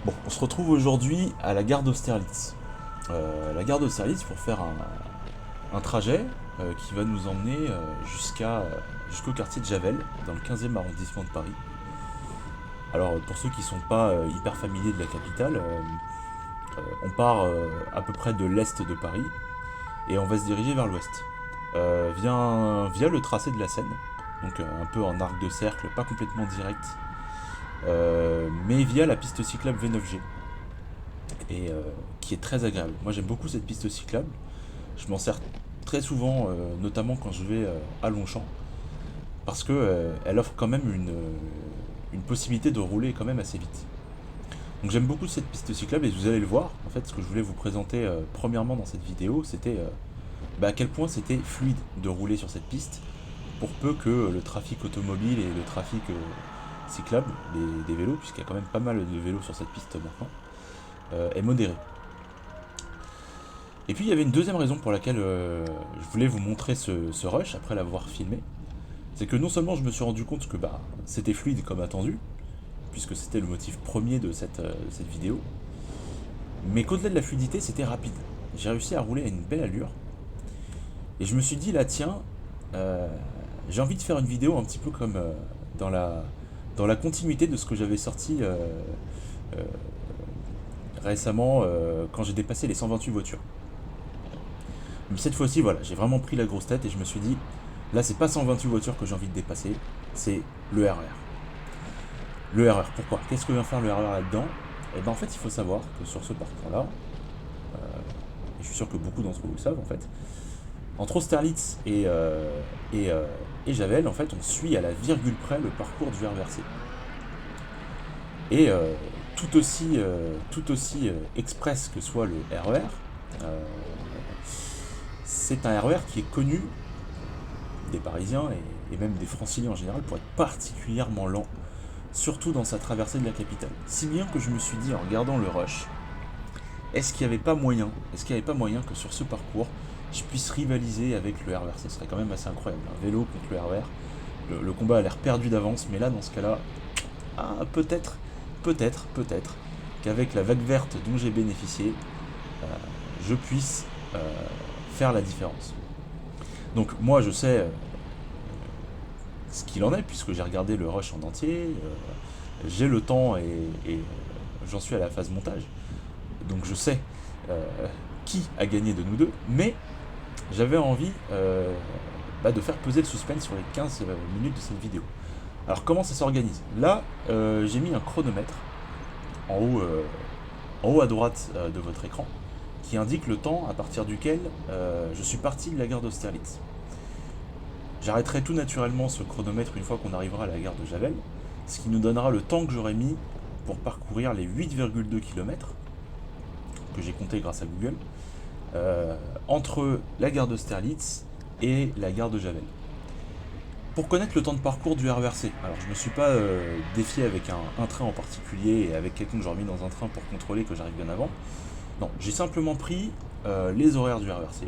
Bon, on se retrouve aujourd'hui à la gare d'Austerlitz. La gare d'Austerlitz pour faire un trajet qui va nous emmener jusqu'au quartier de Javel, dans le 15e arrondissement de Paris. Alors, pour ceux qui ne sont pas hyper familiers de la capitale, on part à peu près de l'est de Paris et on va se diriger vers l'ouest. Via le tracé de la Seine, donc un peu en arc de cercle, pas complètement direct, mais via la piste cyclable V9G, et qui est très agréable. Moi j'aime beaucoup cette piste cyclable, je m'en sers très souvent, notamment quand je vais à Longchamp, parce que elle offre quand même une possibilité de rouler quand même assez vite. Donc j'aime beaucoup cette piste cyclable et vous allez le voir, en fait ce que je voulais vous présenter premièrement dans cette vidéo, c'était à quel point c'était fluide de rouler sur cette piste, pour peu que le trafic automobile et le trafic cyclable, des vélos, puisqu'il y a quand même pas mal de vélos sur cette piste maintenant, est modéré. Et puis il y avait une deuxième raison pour laquelle je voulais vous montrer ce rush après l'avoir filmé. C'est que non seulement je me suis rendu compte que c'était fluide comme attendu, puisque c'était le motif premier de cette vidéo, mais qu'au-delà de la fluidité, c'était rapide. J'ai réussi à rouler à une belle allure, et je me suis dit là, tiens, euh, j'ai envie de faire une vidéo un petit peu comme dans la continuité de ce que j'avais sorti euh, récemment quand j'ai dépassé les 128 voitures. Mais cette fois-ci, voilà, j'ai vraiment pris la grosse tête et je me suis dit, là, c'est pas 128 voitures que j'ai envie de dépasser, c'est le RER. Le RER, pourquoi? Qu'est-ce que vient faire le RER là-dedans? Et ben en fait, il faut savoir que sur ce parcours-là, et je suis sûr que beaucoup d'entre vous le savent en fait, entre Austerlitz et Javel, en fait, on suit à la virgule près le parcours du RERC. Et tout aussi express que soit le RER, euh, c'est un RER qui est connu des Parisiens et même des Franciliens en général pour être particulièrement lent, surtout dans sa traversée de la capitale. Si bien que je me suis dit en regardant le rush, est-ce qu'il n'y avait pas moyen que sur ce parcours, je puisse rivaliser avec le RER? Ce serait quand même assez incroyable. Un vélo contre le RER, le combat a l'air perdu d'avance, mais là, dans ce cas-là, peut-être qu'avec la vague verte dont j'ai bénéficié, euh, je puisse faire la différence. Donc moi je sais ce qu'il en est puisque j'ai regardé le rush en entier, j'ai le temps et j'en suis à la phase montage. Donc je sais euh, qui a gagné de nous deux, mais j'avais envie de faire peser le suspense sur les 15 minutes de cette vidéo. Alors comment ça s'organise? Là, j'ai mis un chronomètre en haut, euh, en haut à droite de votre écran qui indique le temps à partir duquel je suis parti de la gare d'Austerlitz. J'arrêterai tout naturellement ce chronomètre une fois qu'on arrivera à la gare de Javel, ce qui nous donnera le temps que j'aurai mis pour parcourir les 8,2 km que j'ai compté grâce à Google entre la gare d'Austerlitz et la gare de Javel. Pour connaître le temps de parcours du RERC, alors je ne me suis pas défié avec un train en particulier et avec quelqu'un que j'aurais mis dans un train pour contrôler que j'arrive bien avant. Non, j'ai simplement pris les horaires du RERC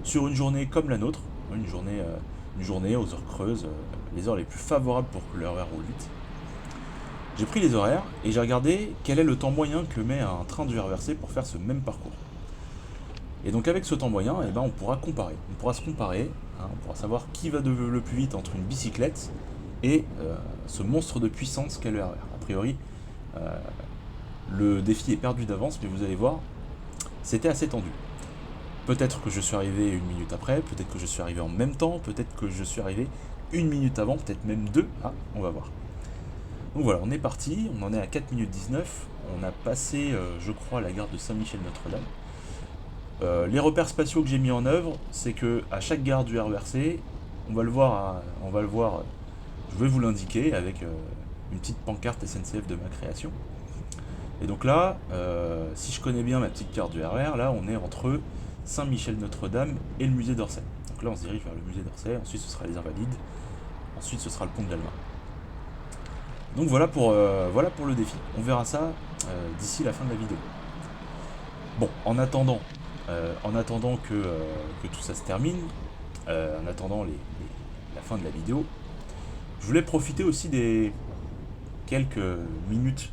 sur une journée comme la nôtre, une journée aux heures creuses, les heures les plus favorables pour que le RER roule vite. J'ai pris les horaires et j'ai regardé quel est le temps moyen que met un train du RERC pour faire ce même parcours. Et donc avec ce temps moyen, on pourra comparer. On pourra se comparer, hein, on pourra savoir qui va le plus vite entre une bicyclette et ce monstre de puissance qu'est le RER. A priori, euh, le défi est perdu d'avance, mais vous allez voir, c'était assez tendu. Peut-être que je suis arrivé une minute après, peut-être que je suis arrivé en même temps, peut-être que je suis arrivé une minute avant, peut-être même deux. Ah, on va voir. Donc voilà, on est parti, on en est à 4 minutes 19, on a passé, je crois, la gare de Saint-Michel-Notre-Dame. Les repères spatiaux que j'ai mis en œuvre, c'est que à chaque gare du RERC, on va le voir, je vais vous l'indiquer avec une petite pancarte SNCF de ma création. Et donc là, si je connais bien ma petite carte du RER, là on est entre Saint-Michel-Notre-Dame et le musée d'Orsay. Donc là on se dirige vers le musée d'Orsay, ensuite ce sera les Invalides, ensuite ce sera le pont de l'Alma. Donc voilà pour le défi. On verra ça d'ici la fin de la vidéo. Bon, en attendant que tout ça se termine, en attendant la fin de la vidéo, je voulais profiter aussi des quelques minutes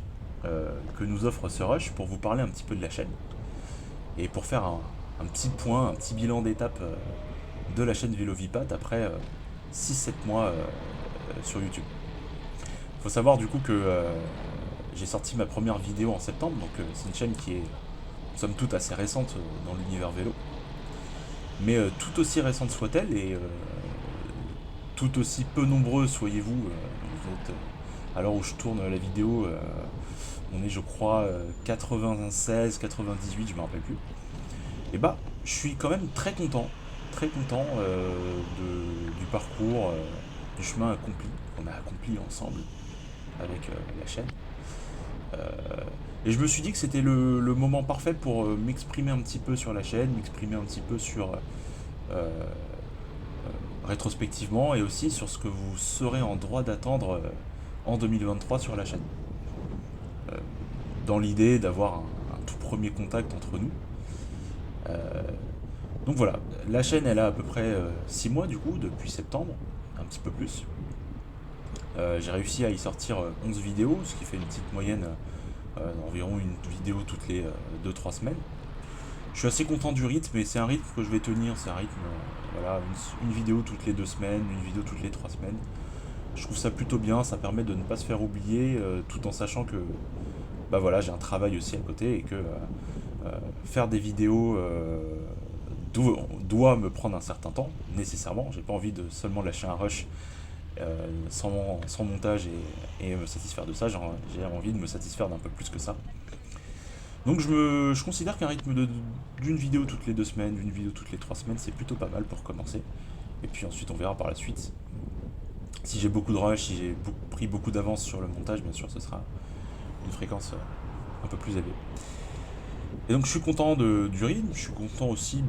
que nous offre ce rush pour vous parler un petit peu de la chaîne et pour faire un petit point, un petit bilan d'étape de la chaîne Vélovipat après 6-7 mois sur YouTube. Il faut savoir du coup que j'ai sorti ma première vidéo en septembre, donc c'est une chaîne qui est somme toute assez récente dans l'univers vélo. Mais tout aussi récente soit-elle, et tout aussi peu nombreux soyez-vous, vous êtes, à l'heure où je tourne la vidéo, on est je crois 96, 98, je me rappelle plus. Et bah, je suis quand même très content du parcours, du chemin accompli, qu'on a accompli ensemble avec la chaîne. Et je me suis dit que c'était le moment parfait pour m'exprimer un petit peu sur la chaîne, m'exprimer un petit peu sur rétrospectivement et aussi sur ce que vous serez en droit d'attendre en 2023 sur la chaîne. Dans l'idée d'avoir un tout premier contact entre nous. Donc voilà, la chaîne elle a à peu près 6 mois du coup, depuis septembre, un petit peu plus. J'ai réussi à y sortir 11 vidéos, ce qui fait une petite moyenne d'environ une vidéo toutes les 2-3 semaines. Je suis assez content du rythme, et c'est un rythme que je vais tenir, c'est un rythme, voilà, une vidéo toutes les 2 semaines, une vidéo toutes les 3 semaines. Je trouve ça plutôt bien, ça permet de ne pas se faire oublier, tout en sachant que bah voilà, j'ai un travail aussi à côté, et que faire des vidéos doit me prendre un certain temps, nécessairement. J'ai pas envie de seulement lâcher un rush sans montage et me satisfaire de ça. J'ai envie de me satisfaire d'un peu plus que ça. Donc je considère qu'un rythme d'une vidéo toutes les 2 semaines, d'une vidéo toutes les 3 semaines, c'est plutôt pas mal pour commencer. Et puis ensuite on verra par la suite. Si j'ai beaucoup de rush, si j'ai pris beaucoup d'avance sur le montage, bien sûr ce sera une fréquence un peu plus élevée. Et donc je suis content du rythme, je suis content aussi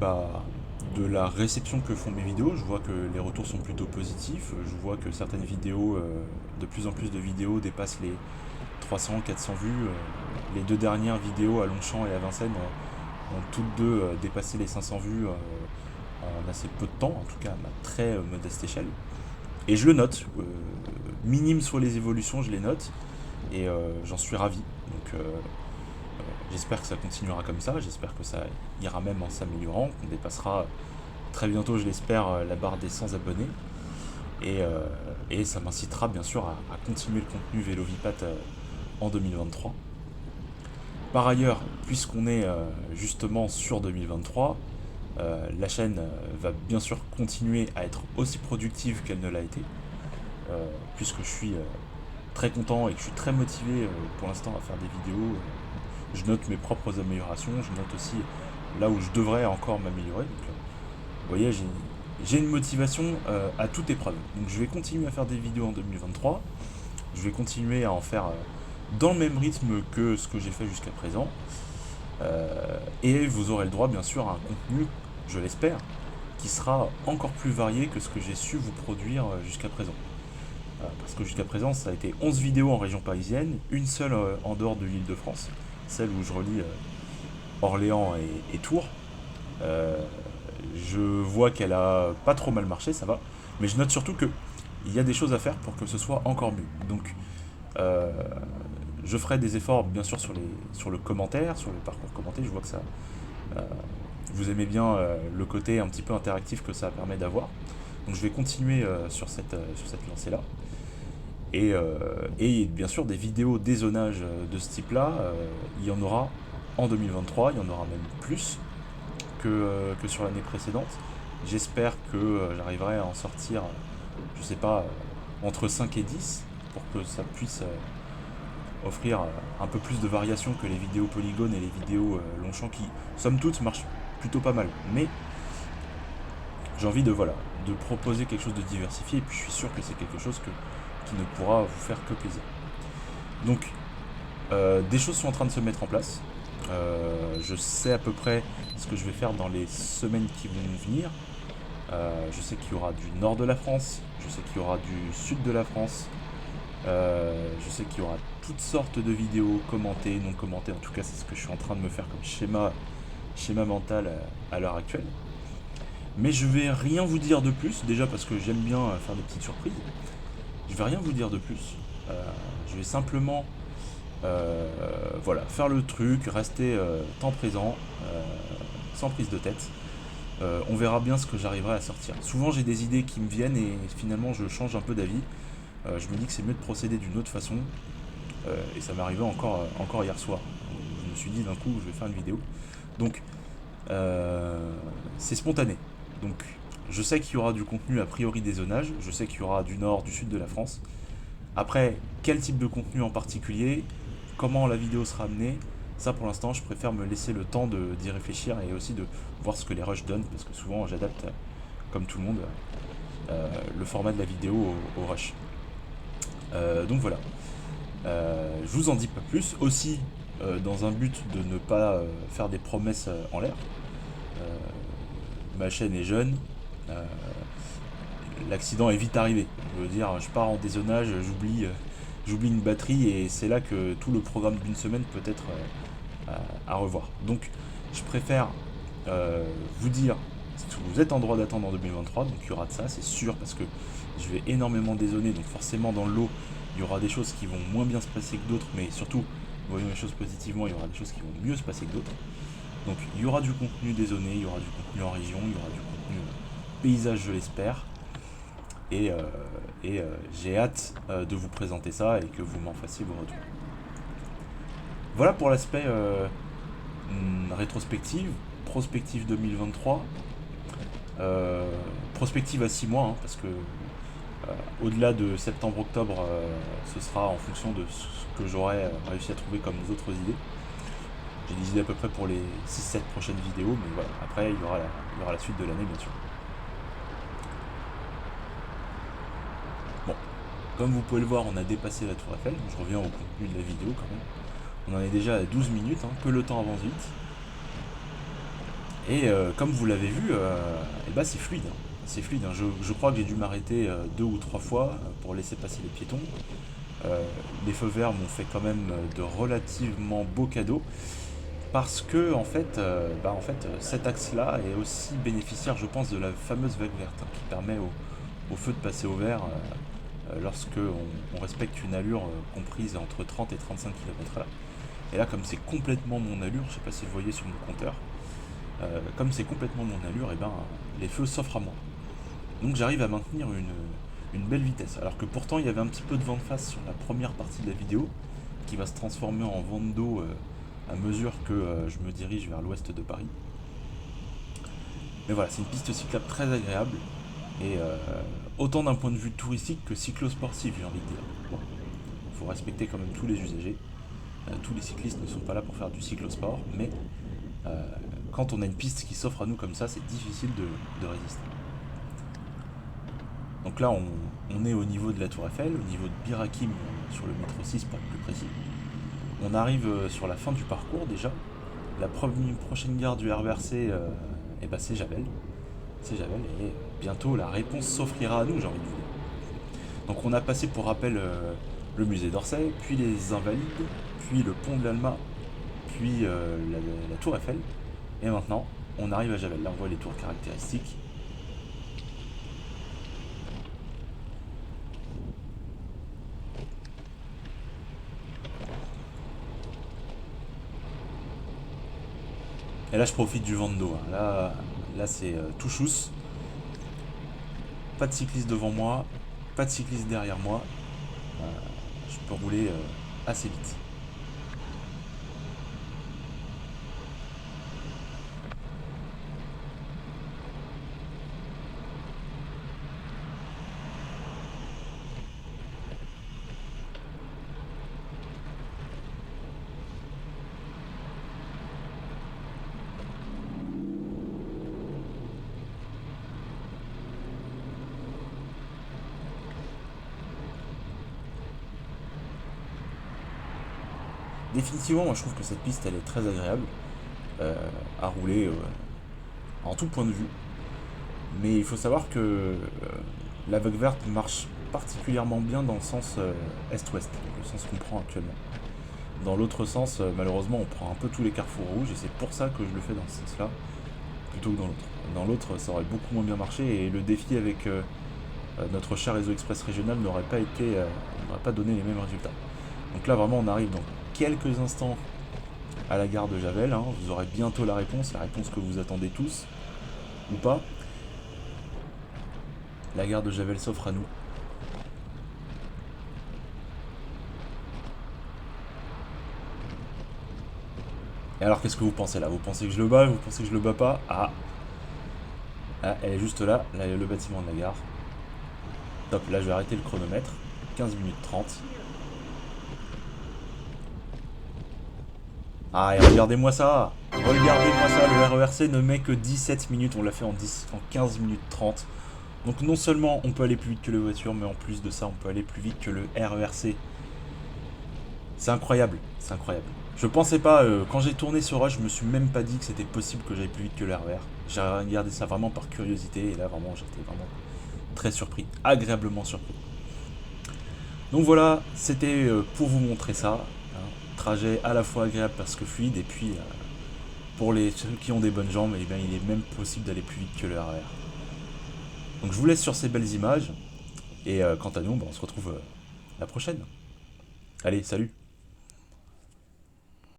de la réception que font mes vidéos. Je vois que les retours sont plutôt positifs, je vois que certaines vidéos, de plus en plus de vidéos dépassent les 300-400 vues. Les 2 dernières vidéos à Longchamp et à Vincennes ont toutes deux dépassé les 500 vues en assez peu de temps, en tout cas à ma très modeste échelle. Et je le note, minime soient les évolutions, je les note, et j'en suis ravi. Donc j'espère que ça continuera comme ça, j'espère que ça ira même en s'améliorant, qu'on dépassera très bientôt, je l'espère, la barre des 100 abonnés. Et ça m'incitera bien sûr à continuer le contenu Vélovipat en 2023. Par ailleurs, puisqu'on est justement sur 2023, la chaîne va bien sûr continuer à être aussi productive qu'elle ne l'a été, puisque je suis très content et que je suis très motivé pour l'instant à faire des vidéos. Je note mes propres améliorations, je note aussi là où je devrais encore m'améliorer. Donc, vous voyez, j'ai une motivation à toute épreuve. Donc je vais continuer à faire des vidéos en 2023, je vais continuer à en faire dans le même rythme que ce que j'ai fait jusqu'à présent. Et vous aurez le droit bien sûr à un contenu, je l'espère, qui sera encore plus varié que ce que j'ai su vous produire jusqu'à présent. Parce que jusqu'à présent ça a été 11 vidéos en région parisienne, une seule en dehors de l'Île-de-France, celle où je relie Orléans et Tours. Je vois qu'elle a pas trop mal marché, ça va, mais je note surtout que il y a des choses à faire pour que ce soit encore mieux. Donc je ferai des efforts bien sûr sur le commentaire, sur le parcours commenté. Je vois que ça vous aimez bien le côté un petit peu interactif que ça permet d'avoir. Donc je vais continuer sur cette lancée là. Et bien sûr des vidéos des zonages de ce type là, il y en aura en 2023, il y en aura même plus que sur l'année précédente. J'espère que j'arriverai à en sortir, je sais pas, entre 5 et 10 pour que ça puisse offrir un peu plus de variation que les vidéos Polygone et les vidéos Longchamp qui, somme toute, marchent plutôt pas mal. Mais j'ai envie de proposer quelque chose de diversifié, et puis je suis sûr que c'est quelque chose qui ne pourra vous faire que plaisir. Donc, des choses sont en train de se mettre en place. Je sais à peu près ce que je vais faire dans les semaines qui vont venir. Je sais qu'il y aura du nord de la France, je sais qu'il y aura du sud de la France, je sais qu'il y aura toutes sortes de vidéos commentées, non commentées. En tout cas, c'est ce que je suis en train de me faire comme schéma mental à l'heure actuelle. Mais je vais rien vous dire de plus, déjà parce que j'aime bien faire des petites surprises. Je vais rien vous dire de plus. Je vais simplement Voilà, faire le truc, rester temps présent, sans prise de tête. On verra bien ce que j'arriverai à sortir. Souvent j'ai des idées qui me viennent et finalement je change un peu d'avis. Je me dis que c'est mieux de procéder d'une autre façon. Et ça m'est arrivé encore hier soir. Je me suis dit d'un coup je vais faire une vidéo. Donc c'est spontané. Donc je sais qu'il y aura du contenu a priori des zonages. Je sais qu'il y aura du nord, du sud de la France. Après, quel type de contenu en particulier, comment la vidéo sera amenée, ça pour l'instant je préfère me laisser le temps d'y réfléchir et aussi de voir ce que les rushs donnent parce que souvent j'adapte comme tout le monde le format de la vidéo au rush. Donc voilà. Je vous en dis pas plus. Aussi, dans un but de ne pas faire des promesses en l'air, ma chaîne est jeune. euh, L'accident est vite arrivé. Je veux dire, je pars en dézonage, j'oublie une batterie et c'est là que tout le programme d'une semaine peut être à revoir. Donc, je préfère vous dire que vous êtes en droit d'attendre en 2023, donc il y aura de ça, c'est sûr, parce que je vais énormément dézonner, donc forcément dans le lot, il y aura des choses qui vont moins bien se passer que d'autres, mais surtout, voyons les choses positivement, il y aura des choses qui vont mieux se passer que d'autres. Donc il y aura du contenu dézoné, il y aura du contenu en région, il y aura du contenu paysage, je l'espère. Et, j'ai hâte de vous présenter ça et que vous m'en fassiez vos retours. Voilà pour l'aspect rétrospective, prospective 2023, prospective à 6 mois, hein, parce que au-delà de septembre-octobre, ce sera en fonction de ce que j'aurai réussi à trouver comme autres idées. J'ai des idées à peu près pour les 6-7 prochaines vidéos, mais voilà, après il y aura la suite de l'année bien sûr. Bon, comme vous pouvez le voir, on a dépassé la tour Eiffel, je reviens au contenu de la vidéo quand même. On en est déjà à 12 minutes, hein, que le temps avance vite. Et comme vous l'avez vu, et bah c'est fluide. Hein. C'est fluide. Hein. Je crois que j'ai dû m'arrêter 2 ou 3 fois pour laisser passer les piétons. Les feux verts m'ont fait quand même de relativement beaux cadeaux. Parce que en fait, cet axe-là est aussi bénéficiaire, je pense, de la fameuse vague verte hein, qui permet au feu de passer au vert lorsque on respecte une allure comprise entre 30 et 35 km/h. Et là, comme c'est complètement mon allure, je sais pas si vous voyez sur mon compteur, comme c'est complètement mon allure, et ben les feux s'offrent à moi. Donc j'arrive à maintenir une belle vitesse. Alors que pourtant il y avait un petit peu de vent de face sur la première partie de la vidéo, qui va se transformer en vent de dos à mesure que je me dirige vers l'ouest de Paris. Mais voilà, c'est une piste cyclable très agréable, et autant d'un point de vue touristique que cyclosportif, j'ai envie de dire. Bon, il faut respecter quand même tous les usagers. Tous les cyclistes ne sont pas là pour faire du cyclosport, mais quand on a une piste qui s'offre à nous comme ça, c'est difficile de résister. Donc là, on est au niveau de la Tour Eiffel, au niveau de Bir Hakeim, sur le métro 6 pour être plus précis. On arrive sur la fin du parcours déjà. La prochaine gare du RERC, c'est Javel. C'est Javel, et bientôt la réponse s'offrira à nous, j'ai envie de vous dire. Donc on a passé pour rappel le musée d'Orsay, puis les Invalides, puis le pont de l'Alma, puis la Tour Eiffel. Et maintenant, on arrive à Javel. Là, on voit les tours caractéristiques. Et là, je profite du vent de dos. Hein. Là c'est tout chousse. Pas de cycliste devant moi, pas de cycliste derrière moi. Je peux rouler assez vite. Définitivement, moi je trouve que cette piste elle est très agréable à rouler en tout point de vue. Mais il faut savoir que la vague verte marche particulièrement bien dans le sens est-ouest, le sens qu'on prend actuellement. Dans l'autre sens, malheureusement, on prend un peu tous les carrefours rouges et c'est pour ça que je le fais dans ce sens-là plutôt que dans l'autre. Dans l'autre, ça aurait beaucoup moins bien marché et le défi avec notre cher réseau express régional n'aurait pas donné les mêmes résultats. Donc là, vraiment, on arrive dans quelques instants à la gare de Javel, hein. Vous aurez bientôt la réponse que vous attendez tous, ou pas. La gare de Javel s'offre à nous. Et alors, qu'est-ce que vous pensez là? Vous pensez que je le bats? Vous pensez que je le bats pas? Ah, elle est juste là, le bâtiment de la gare. Top, là je vais arrêter le chronomètre. 15 minutes 30. Ah, et regardez-moi ça! Regardez-moi ça, le RERC ne met que 17 minutes, on l'a fait en 15 minutes 30. Donc non seulement on peut aller plus vite que les voitures, mais en plus de ça, on peut aller plus vite que le RERC. C'est incroyable, c'est incroyable. Je pensais pas, quand j'ai tourné ce rush, je me suis même pas dit que c'était possible que j'aille plus vite que le RER. J'ai regardé ça vraiment par curiosité, et là vraiment j'étais vraiment très surpris, agréablement surpris. Donc voilà, c'était pour vous montrer ça. Hein. Trajet à la fois agréable parce que fluide, et puis pour ceux qui ont des bonnes jambes, eh bien, il est même possible d'aller plus vite que le RER. Donc je vous laisse sur ces belles images, et quant à nous, on se retrouve la prochaine. Allez, salut!